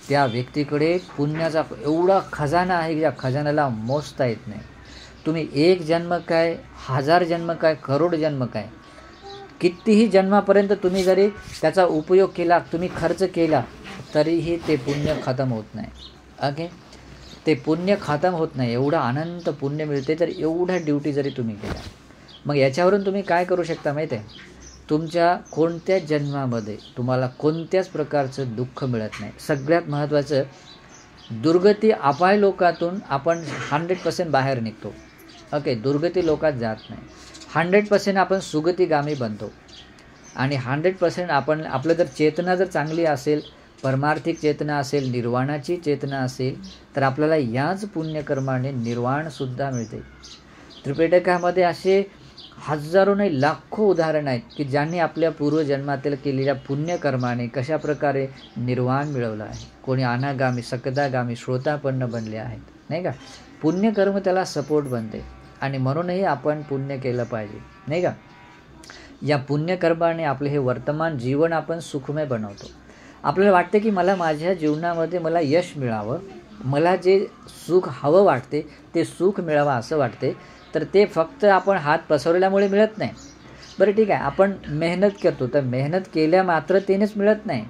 त्या व्यक्तीकडे पुण्याचा एवढा खजाना आहे की त्या खजानाला मोजता येत नाही. तुम्ही 1 जन्म काय, 1000 जन्म काय, करोड जन्म काय, कितीही जन्मापर्यंत तुम्ही जरी त्याचा उपयोग केला, तुम्ही खर्च केला, तरीही ते पुण्य खतम होत नाही. ओके. ते पुण्य खतम होत नाही, एवढं अनंत पुण्य मिळते तर एवढ्या ड्युटी जरी तुम्ही केल्या. मग याच्यावरून तुम्ही काय करू शकता माहिती आहे, तुमच्या कोणत्याच जन्मामध्ये तुम्हाला कोणत्याच प्रकारचं दुःख मिळत नाही. सगळ्यात महत्त्वाचं, दुर्गती अपाय लोकातून आपण 100% बाहेर निघतो. ओके. दुर्गती लोकात जात नाही. 100% आपण सुगतीगामी बनतो. आणि 100% आपण आपलं जर चेतना जर चांगली असेल, परमार्थिक चेतना असेल, निर्वाणाची चेतना असेल, तर आपल्याला याच पुण्यकर्माने निर्वाणसुद्धा मिळते. त्रिपिटकामध्ये असे हजारो नाही लाखो उदाहरण आहेत की ज्यांनी आपल्या पूर्वजन्मातील केलेल्या पुण्यकर्माने कशा प्रकारे निर्वाण मिळवलं आहे. कोणी अनागामी, सकदागामी, श्रोतापन्न बनले आहेत, नाही का. पुण्यकर्म त्याला सपोर्ट बनते आणि म्हणूनही आपण पुण्य केलं पाहिजे, नाही का. या पुण्यकर्माने आपले हे वर्तमान जीवन आपण सुखमय बनवतो. आपल्याला वाटते की मला माझ्या जीवनामध्ये मला यश मिळावं, मला जे सुख हवं वाटते ते सुख मिळावं असं वाटते, तर ते फक्त आपण हात पसरवल्यामुळे मिळत नाही. बरं ठीक आहे, आपण मेहनत करतो, तर मेहनत केल्या मात्रतेनेच मिळत नाही.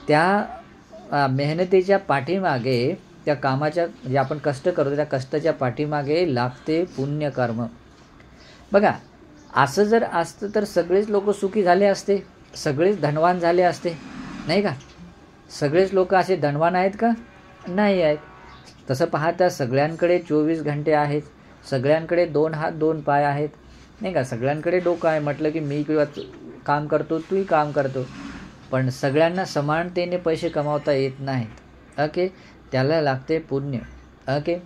त्या मेहनतीच्या पाठीमागे, त्या कामाच्या जे आपण कष्ट करतो त्या कष्टाच्या पाठीमागे लागते पुण्यकर्म. बघा, असं जर असतं तर सगळेच लोक सुखी झाले असते, सगळेच धनवान झाले असते, नाही का? सगळेच लोक असे धनवान आहेत का? नाही आहेत. तसं पाहता सगळ्यांकडे 24 घंटे आहेत, सगळ्यांकडे 2 हात 2 पाय आहेत, नाही का? सगळ्यांकडे डोकं आहे. म्हटलं की मी किंवा काम करतो, तूही काम करतो, पण सगळ्यांना समानतेने पैसे कमावता येत नाहीत. ओके, त्याला लागते पुण्य. ओके,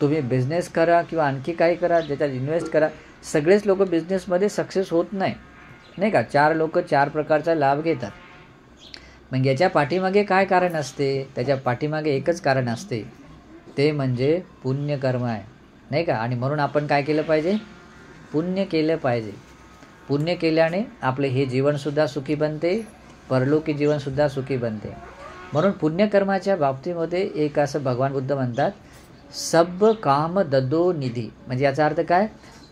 तुम्ही बिझनेस करा किंवा आणखी काही करा, ज्याच्यात इन्व्हेस्ट करा, सगळेच लोक बिझनेसमध्ये सक्सेस होत नाही, नाही का? 4 लोक 4 प्रकारचा लाभ घेतात. मग याच्या पाठीमागे काय कारण असते? त्याच्या पाठीमागे एकच कारण असते, ते म्हणजे पुण्यकर्म आहे, नाही का? आणि म्हणून आपण काय केलं पाहिजे? पुण्य केलं पाहिजे. पुण्य केल्याने आपले हे जीवनसुद्धा सुखी बनते, परलोकी जीवनसुद्धा सुखी बनते. म्हणून पुण्यकर्माच्या बाबतीमध्ये एक असं भगवान बुद्ध म्हणतात, सब काम ददो निधी. म्हणजे याचा अर्थ काय?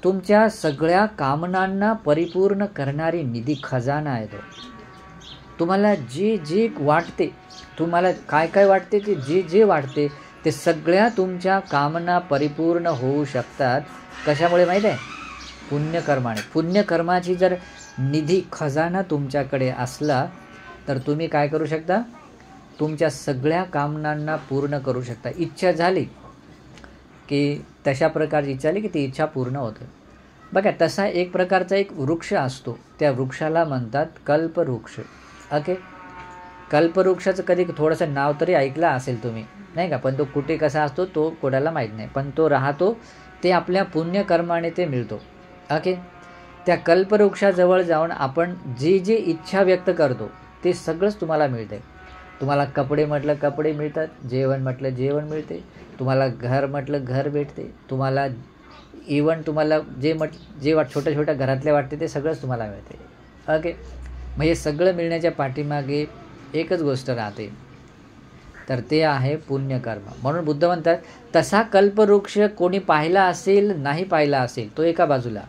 तुमच्या सगळ्या कामनांना परिपूर्ण करणारी निधी, खजाना आहे तो. तुम्हाला जे जे वाटते, तुम्हाला काय काय वाटते, ते जे जे वाटते ते सगळ्या तुमच्या कामना परिपूर्ण होऊ शकतात. कशामुळे माहीत आहे? पुण्यकर्माने. पुण्यकर्माची जर निधी, खजाना तुमच्याकडे असला तर तुम्ही काय करू शकता? तुमच्या सगळ्या कामनांना पूर्ण करू शकता. इच्छा झाली की तशा प्रकारची इच्छा झाली की ती इच्छा पूर्ण होते. बघा, तसा एक प्रकारचा एक वृक्ष असतो, त्या वृक्षाला म्हणतात कल्पवृक्ष. ओके, कल्पवृक्षाचं कधी थोडंसं नाव तरी ऐकलं असेल तुम्ही, नाही का? पण तो कुठे कसा असतो तो कोणाला माहीत नाही, पण तो राहतो, ते आपल्या पुण्यकर्माने ते मिळतो. ओके, त्या कल्पवृक्षाजवळ जाऊन आपण जे जे इच्छा व्यक्त करतो ते सगळंच तुम्हाला मिळते. तुम्हाला कपडे म्हटलं कपडे मिळतात, जेवण म्हटलं जेवण मिळते, तुम्हाला घर म्हटलं घर भेटते, तुम्हाला इवन तुम्हाला जे छोट्या छोट्या घरातले वाटते ते सगळंच तुम्हाला मिळते. ओके, मग हे सगळं मिळण्याच्या पाठीमागे एकच गोष्ट राहते, तर ते आहे पुण्यकर्म. म्हणून बुद्ध म्हणतात, तसा कल्पवृक्ष कोणी पाहिला असेल, नाही पाहिला असेल, तो एका बाजूला,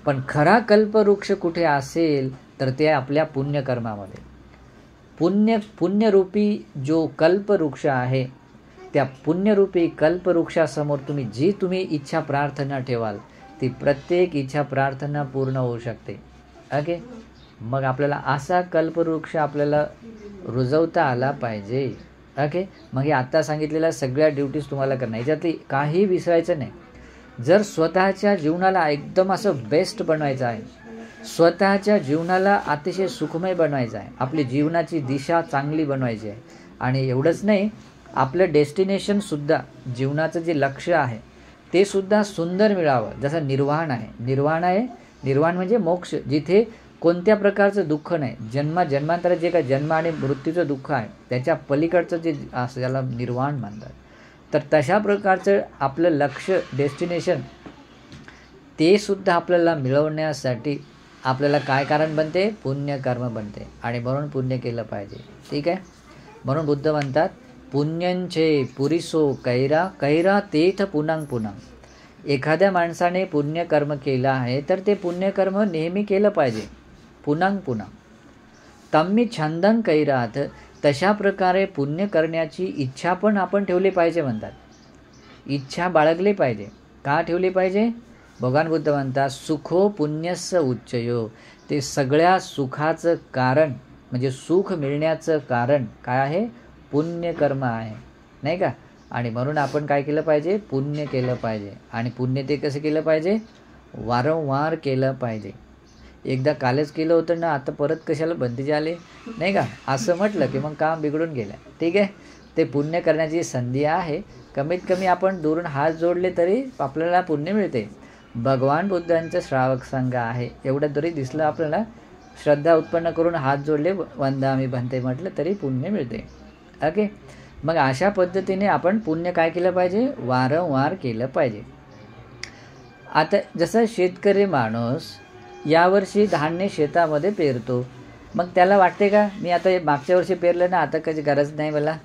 पण खरा कल्पवृक्ष कुठे असेल तर ते आपल्या पुण्यकर्मामध्ये. पुण्यरूपी जो कल्पवृक्ष आहे, त्या पुण्यरूपी कल्पवृक्षासमोर तुम्ही इच्छा प्रार्थना ठेवाल, ती प्रत्येक इच्छा प्रार्थना पूर्ण होऊ शकते. ओके, मग आपल्याला असा कल्पवृक्ष आपल्याला रुजवता आला पाहिजे. ओके, मग हे आत्ता सांगितलेल्या सगळ्या ड्युटीज तुम्हाला करणं, याच्यातली काही विसरायचं नाही. जर स्वतःच्या जीवनाला एकदम असं बेस्ट बनवायचं आहे, स्वतःच्या जीवनाला अतिशय सुखमय बनवायचं आहे, आपली जीवनाची दिशा चांगली बनवायची आहे, आणि एवढंच नाही, आपलं डेस्टिनेशनसुद्धा, जीवनाचं जे लक्ष्य आहे ते सुद्धा सुंदर मिळावं. जसं निर्वाण आहे, निर्वाण म्हणजे मोक्ष, जिथे कोणत्या प्रकारचं दुःख नाही, जन्मांतरात जे काय जन्म आणि मृत्यूचं दुःख आहे त्याच्या पलीकडचं जे असं त्याला निर्वाण म्हणतात. तर तशा प्रकारचं आपलं लक्ष्य, डेस्टिनेशन, ते सुद्धा आपल्याला मिळवण्यासाठी आपल्याला काय कारण बनते? पुण्यकर्म बनते. आणि म्हणून पुण्य केलं पाहिजे. ठीक आहे, म्हणून बुद्ध म्हणतात, पुण्यंचे पुरिसो कैरा, कैरा तेथ पुनंग पुनंग. एखाद्या माणसाने पुण्यकर्म केलं आहे तर ते पुण्यकर्म नेहमी केलं पाहिजे, पुनंग पुनंग. तम्मी छंदंग कैरात, तशा प्रकारे पुण्य करण्याची इच्छा पण आपण ठेवली पाहिजे म्हणतात. इच्छा बाळगली पाहिजे. का ठेवली पाहिजे? भगवान बुद्ध म्हणतात, सुखो पुण्यस्य उच्चयो. ते सगळ्या सुखाचं कारण, म्हणजे सुख मिळण्याचं कारण काय आहे? पुण्यकर्म आहे, नाही का? आणि म्हणून आपण काय केलं पाहिजे? पुण्य केलं पाहिजे. आणि पुण्य ते कसं केलं पाहिजे? वारंवार केलं पाहिजे. एकदा कालच केलं होतं ना, आता परत कशाला बंदीचे आले, नाही का? असं म्हटलं की मग काम बिघडून गेलं. ठीक आहे, ते पुण्य करण्याची संधी आहे. कमीत कमी आपण दुरून हात जोडले तरी आपल्याला पुण्य मिळते. भगवान बुद्धांचं श्रावक संघ आहे एवढं तरी दिसलं आपल्याला, श्रद्धा उत्पन्न करून हात जोडले, वंदामी भन्ते म्हटलं तरी पुण्य मिळते. ओके, मग अशा पद्धतीने आपण पुण्य काय केलं पाहिजे? वारंवार केलं पाहिजे. आता जसं शेतकरी माणूस यावर्षी धान्य शेतामध्ये पेरतो, मग त्याला वाटते का मी आता मागच्या वर्षी पेरलं ना, आता कधी गरज नाही मला?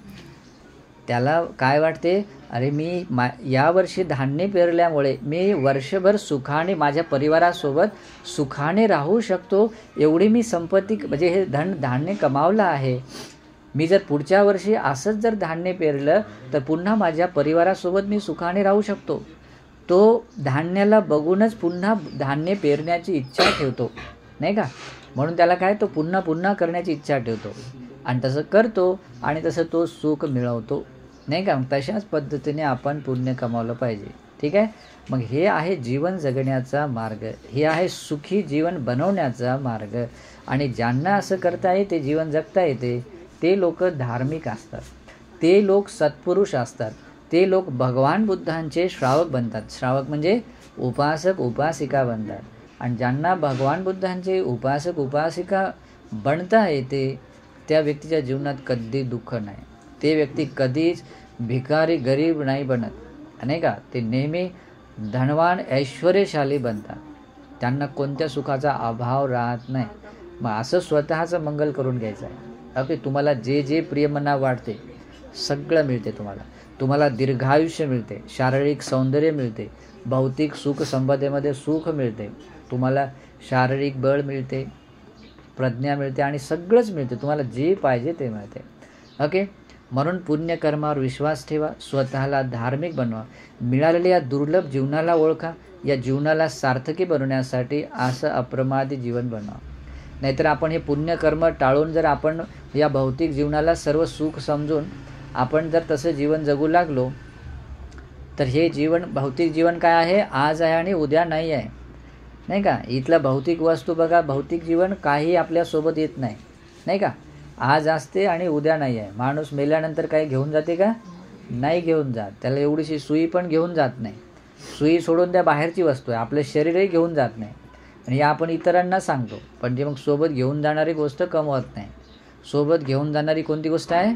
त्याला काय वाटते, अरे मी यावर्षी धान्य पेरल्यामुळे मी वर्षभर सुखाने माझ्या परिवारासोबत सुखाने राहू शकतो, एवढी मी संपत्ती म्हणजे हे धान्य कमावलं आहे. मी जर पुढच्या वर्षी असंच जर धान्य पेरलं तर पुन्हा माझ्या परिवारासोबत मी सुखाने राहू शकतो. तो धान्याला बघूनच पुन्हा धान्य पेरण्याची इच्छा ठेवतो, नाही का? म्हणून त्याला काय, तो पुन्हा पुन्हा करण्याची इच्छा ठेवतो आणि तसं करतो आणि तसं तो सुख मिळवतो, नाही का? तशाच पद्धतीने आपण पुण्य कमावलं पाहिजे. ठीक आहे. मग हे आहे जीवन जगण्याचा मार्ग, हे आहे सुखी जीवन बनवण्याचा मार्ग. आणि ज्यांना असं करता येते, जीवन जगता येते, ते लोक धार्मिक असतात, ते लोक सत्पुरुष असतात, ते लोक भगवान बुद्धांचे श्रावक बनतात. श्रावक म्हणजे उपासक उपासिका बनतात. आणि ज्यांना भगवान बुद्धांचे उपासक उपासिका बनता येते त्या व्यक्तीच्या जीवनात कधी दुःख नाही, ते व्यक्ती कधीच भिकारी गरीब नाही बनत, नाही का? ते नेहमी धनवान ऐश्वर्यशाली बनतात, त्यांना कोणत्या सुखाचा अभाव राहत नाही. मग असं स्वतःचं मंगल करून घ्यायचं आहे. ओके, तुम्हाला जे जे प्रिय मना वाटते सगळं मिळते. तुम्हाला दीर्घायुष्य मिळते, शारीरिक सौंदर्य मिळते, भौतिक सुख संपदेमध्ये सुख मिळते, तुम्हाला शारीरिक बळ मिळते, प्रज्ञा मिळते आणि सगळंच मिळते. तुम्हाला जे पाहिजे ते मिळते. ओके, म्हणून पुण्यकर्मावर विश्वास ठेवा, स्वतःला धार्मिक बनवा, मिळालेल्या या दुर्लभ जीवनाला ओळखा, या जीवनाला सार्थकी बनवण्यासाठी असं अप्रमादी जीवन बनवा. नाहीतर आपण हे पुण्यकर्म टाळून जर आपण या भौतिक जीवनाला सर्व सुख समजून आपण जर तसं जीवन जगू लागलो तर हे जीवन, भौतिक जीवन काय आहे, आज आहे आणि उद्या नाही आहे, नाही का? इथला भौतिक वस्तू बघा, भौतिक जीवन काही आपल्यासोबत येत नाही, नाही का? आज असते आणि उद्या नाही आहे. माणूस मेल्यानंतर काही घेऊन जाते का? नाही घेऊन जात. त्याला एवढीशी सुई पण घेऊन जात नाही. सुई सोडून त्या बाहेरची वस्तू आहे, आपलं शरीरही घेऊन जात नाही. आणि हे आपण इतरांना सांगतो, पण जे मग सोबत घेऊन जाणारी गोष्ट कमवत नाही. सोबत घेऊन जाणारी कोणती गोष्ट आहे?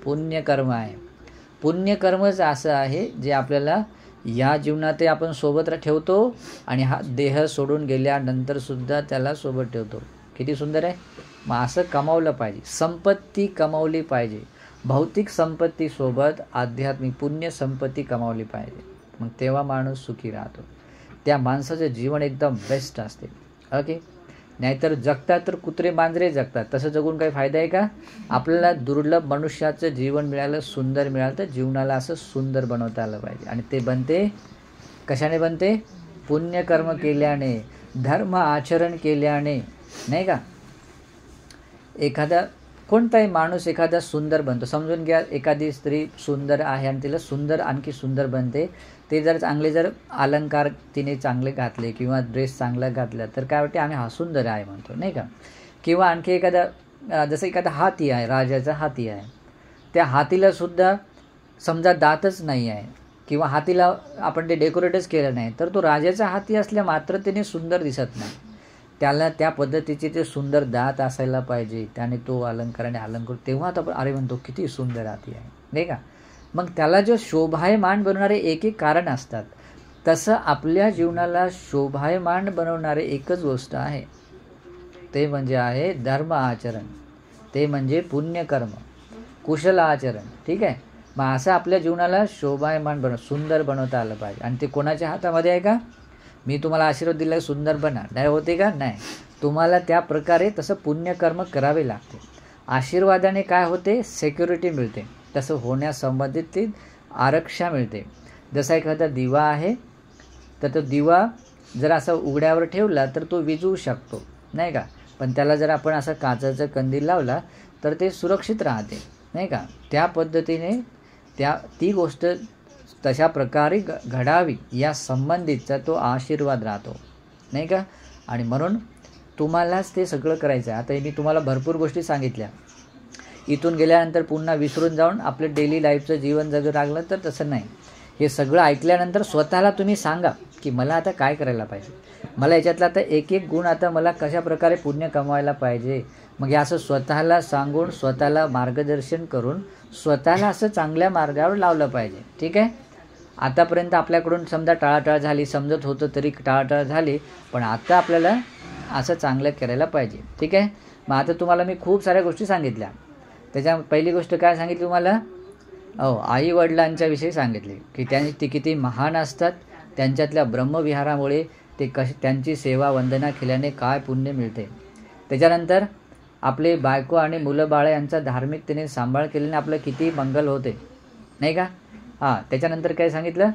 पुण्यकर्म आहे. पुण्यकर्मच असं आहे जे आपल्याला या जीवनात आपण सोबत ठेवतो आणि हा देह सोडून गेल्यानंतर सुद्धा त्याला सोबत ठेवतो. किती सुंदर आहे. मग असं कमावलं पाहिजे, संपत्ती कमावली पाहिजे. भौतिक संपत्तीसोबत आध्यात्मिक पुण्य संपत्ती कमावली पाहिजे. मग तेव्हा माणूस सुखी राहतो. त्या माणसाचं जीवन एकदम बेस्ट असते. ओके, नाहीतर जगतात तर कुत्रे मांजरे जगतात, तसं जगून काही फायदा आहे का? आपल्याला दुर्लभ मनुष्याचं जीवन मिळालं, सुंदर मिळालं, तर जीवनाला असं सुंदर बनवता आलं पाहिजे. आणि ते बनते कशाने? बनते पुण्यकर्म केल्याने, धर्म आचरण केल्याने, नाही का? एखादा कोणताही माणूस एखादा सुंदर बनतो. समजून घ्या, एखादी स्त्री सुंदर आहे आणि तिला सुंदर आणखी सुंदर बनते. ते जर चांगले जर अलंकार तिने चांगले घातले किंवा ड्रेस चांगला घातला तर काय वाटते, आम्ही हा सुंदर आहे म्हणतो, नाही का? किंवा आणखी एखादा, जसं एखादा हाती आहे, राजाचा हाती आहे, त्या हातीला सुद्धा समजा दातच नाही आहे किंवा हातीला आपण ते डेकोरेटच केलं नाही, तर तो राजाचा हाती असल्या मात्र त्याने सुंदर दिसत नाही. त्याला त्या पद्धतीचे ते सुंदर दात असायला पाहिजे, त्याने तो अलंकाराने अलंकार, तेव्हा आपण अरे म्हणतो किती सुंदर हाती आहे, नाही का? मग त्याला जो शोभायमान बनवणारे एक एक कारण असतात, तसं आपल्या जीवनाला शोभायमान बनवणारे एकच गोष्ट आहे, ते म्हणजे आहे धर्म आचरण, ते म्हणजे पुण्यकर्म, कुशल आचरण. ठीक आहे. मग असं आपल्या जीवनाला शोभायमान सुंदर बनवता आलं पाहिजे. आणि ते कोणाच्या हातामध्ये आहे का? मी तुम्हाला आशीर्वाद दिला सुंदर बना, नाही होते का? नाही. तुम्हाला त्या प्रकारे तसं पुण्यकर्म करावे लागते. आशीर्वादाने काय होते? सिक्युरिटी मिळते. तसं होण्यासंबंधित आरक्षा मिळते. जसा एखादा दिवा आहे तर तो दिवा जर असा उघड्यावर ठेवला तर तो विझू शकतो, नाही का? पण त्याला जर आपण असा काचेचा कंदील लावला तर ते सुरक्षित राहते, नाही का? त्या पद्धतीने ती गोष्ट तशा प्रकारे घडावी या संबंधितचा तो आशीर्वाद राहतो, नाही का? आणि म्हणून तुम्हालाच ते सगळं करायचं आहे. आता मी तुम्हाला भरपूर गोष्टी सांगितल्या, इथून गेल्यानंतर पुन्हा विसरून जाऊन आपलं डेली लाईफचं जीवन जगू लागलं तर तसं नाही. हे सगळं ऐकल्यानंतर स्वतःला तुम्ही सांगा की मला आता काय करायला पाहिजे, मला याच्यातला आता एक एक गुण आता मला कशा प्रकारे पुण्य कमवायला पाहिजे. मग हे असं स्वतःला सांगून, स्वतःला मार्गदर्शन करून स्वतःला असं चांगल्या मार्गावर लावलं पाहिजे. ठीक आहे. आतापर्यंत आपल्याकडून समजा टाळाटाळ झाली, समजत होतं तरी टाळाटाळ झाली, पण आता आपल्याला असं चांगलं करायला पाहिजे. ठीक आहे. मग आता तुम्हाला मी खूप साऱ्या गोष्टी सांगितल्या. त्याच्या पहिली गोष्ट काय सांगितली तुम्हाला? आई वडिलांच्या विषयी सांगितले की ते किती महान असतात, त्यांच्यातल्या ब्रह्मविहारामुळे ते त्यांची सेवा वंदना केल्याने काय पुण्य मिळते. त्याच्यानंतर आपले बायको आणि मुलं बाळ यांचा धार्मिकतेने सांभाळ केल्याने आपलं किती मंगल होते, नाही का? त्याच्यानंतर काय सांगितलं?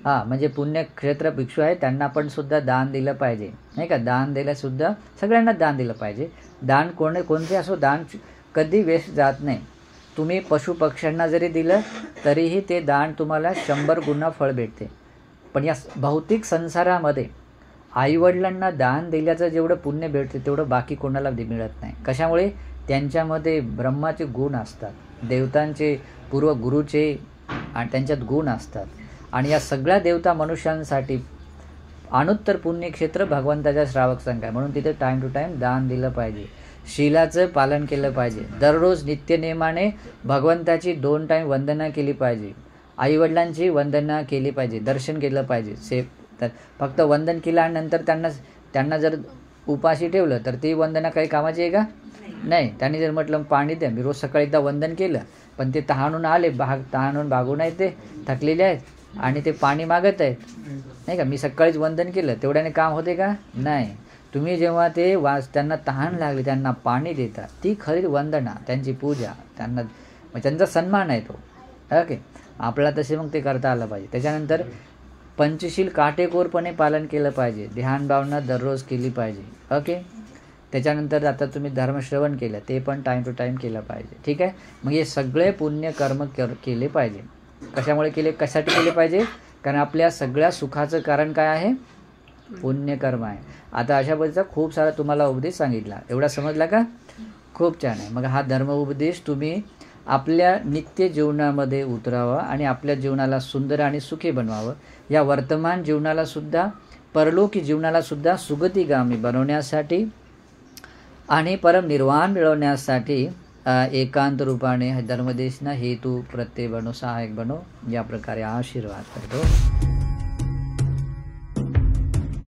म्हणजे पुण्यक्षेत्र भिक्षू आहे त्यांना पण सुद्धा दान दिलं पाहिजे, नाही का? दान द्यायला सुद्धा सगळ्यांना दान दिलं पाहिजे. दान कोणते असो, दान कधी वेस्ट जात नाही. तुम्ही पशु पक्ष्यांना जरी दिलं तरीही ते दान तुम्हाला 100 गुणा फळ भेटते. पण या भौतिक संसारामध्ये आईवडिलांना दान दिल्याचं जेवढं पुण्य भेटते तेवढं बाकी कोणाला मिळत नाही. कशामुळे? त्यांच्यामध्ये ब्रह्माचे गुण असतात, देवतांचे पूर्व गुरुचे आणि त्यांच्यात गुण असतात. आणि या सगळ्या देवता मनुष्यांसाठी अनुत्तर पुण्यक्षेत्र भगवंताच्या श्रावक संघ आहे. म्हणून तिथे टाईम टू टाईम दान दिलं पाहिजे, शीलाचं पालन केलं पाहिजे, दररोज नित्यनेमाने भगवंताची 2 टाईम वंदना केली पाहिजे, आईवडिलांची वंदना केली पाहिजे, दर्शन केलं पाहिजे. तर फक्त वंदन केल्यानंतर त्यांना जर उपाशी ठेवलं तर ती वंदना काही कामाची आहे का? नाही. त्यांनी जर म्हटलं पाणी द्या, मी रोज सकाळी एकदा वंदन केलं पण ते तहानून आले, तहानून भागून आहेत, ते थकलेले आहेत आणि ते पाणी मागत आहेत, नाही का? मी सकाळीच वंदन केलं तेवढ्याने काम होते का? नाही. तुम्ही जेव्हा ते त्यांना तहान लागली त्यांना पाणी देता, ती खरी वंदना, त्यांची पूजा, त्यांचा सन्मान आहे तो. ओके. आपल्याला तसे मग ते करता आलं पाहिजे. त्याच्यानंतर पंचशील काटेकोरपणे पालन केलं पाहिजे, ध्यान भावना दररोज केली पाहिजे. ओके. त्याच्यानंतर आता तुम्ही धर्मश्रवण केलं ते पण टाईम टू टाईम केलं पाहिजे. ठीक आहे. मग हे सगळे पुण्यकर्म केले पाहिजे. कशासाठी केले पाहिजे? कारण आपल्या सगळ्या सुखाचं कारण काय आहे? पुण्यकर्म आहे. आता अशा पद्धतीचा खूप सारा तुम्हाला उपदेश सांगितला. एवढा समजला का? खूप छान आहे. मग हा धर्म उपदेश तुम्ही आपल्या नित्य जीवनामध्ये उतरावा आणि आपल्या जीवनाला सुंदर आणि सुखी बनवावं. या वर्तमान जीवनाला सुद्धा, परलोकी जीवनाला सुद्धा सुगतीगामी बनवण्यासाठी आणि परम निर्वाण मिळवण्यासाठी एकांत रूपाने धर्मदेशना हेतू प्रत्यय बनो, सहायक बनो, या प्रकारे आशीर्वाद करतो.